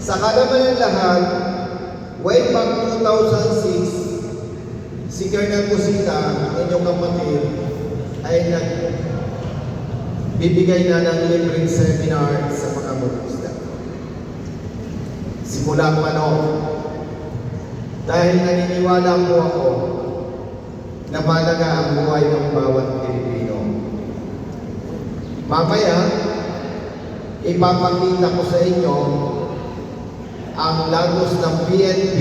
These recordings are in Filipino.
Sa kalaman ng lahat, way back 2006, si Colonel Cosita, inyong kapatid, ay nagbibigay na ng libreng seminar sa mga buddhista. Simula pa noon, dahil naniniwala po ako na mahalaga ang buhay ng bawat Pilipino. Mamaya, ipapakita ko sa inyo ang lagos ng PNP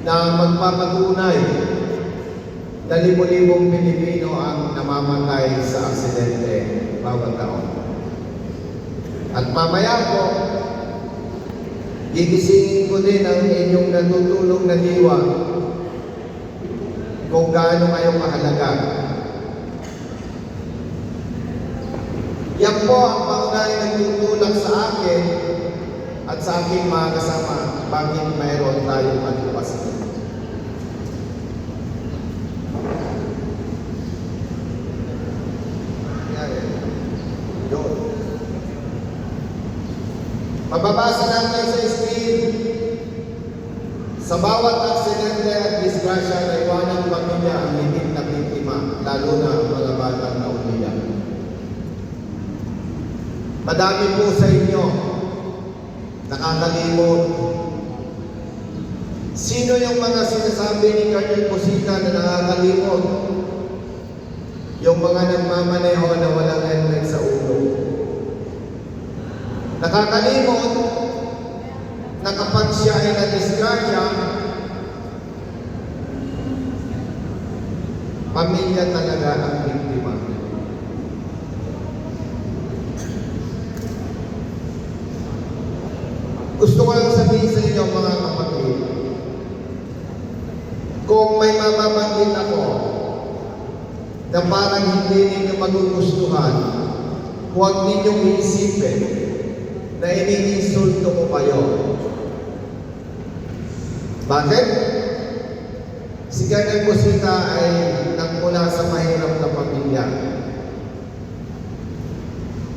na magpapatunay na libo-libong Pilipino ang namamatay sa aksidente bawat taon. At mamaya po, gigisingin ko din ang inyong natutulong na diwa kung gaano kayo mahalaga. Yan po ang pangunahing nagtutulak sa akin at sa aking mga kasama bakit mayroon tayong advocacy. Mababasa natin sa screen, sa bawat aksidente at disgrasya na iwanang pamilya ang higit na biktima, lalo na ang mga batang naulilan. Madami po sa inyo nakakalimot. Sino yung mga sinasabi ni Colonel Cosita na nakakalimot? Yung mga nagmamaneho na walang helmet sa ulo. Nakakalimot na kapag siya ay na-disgrasya, pamilya talaga ang biktima. Gusto ko lang sabihin sa inyo mga kapatid, kung may mamabanggit ako na parang hindi ninyo magugustuhan, huwag ninyong iisipin na iniinsulto ko kayo. Bakit? Si Colonel Cosita ay nagmula sa mahirap na pamilya.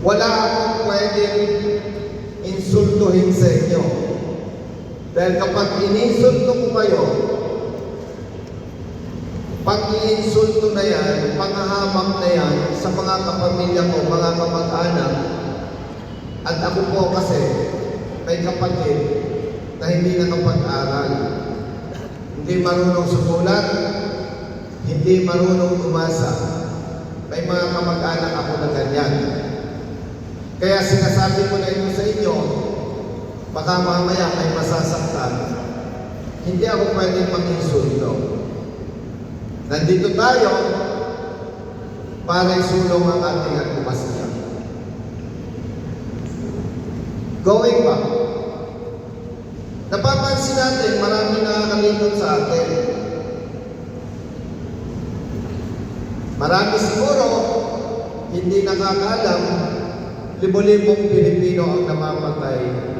Wala akong pwedeng insultuhin sa inyo. Dahil kapag ininsulto ko kayo, pag iinsulto na yan, panghahamak na yan sa mga kapamilya ko, mga kamag-anak, at ako po kasi may kapatid na hindi nakapag-aral. Hindi marunong sumulat, hindi marunong umasa. May mga kamag-anak ako na ganyan. Kaya sinasabi ko na ito sa inyo, baka mamaya may masasaktan. Hindi ako pwedeng mag-insulto. Nandito tayo para isulong ang ating advokasya. Going back, napapansin natin maraming nakakalimot sa atin. Marami siguro hindi nakakaalam, libo-libong Pilipino ang namamatay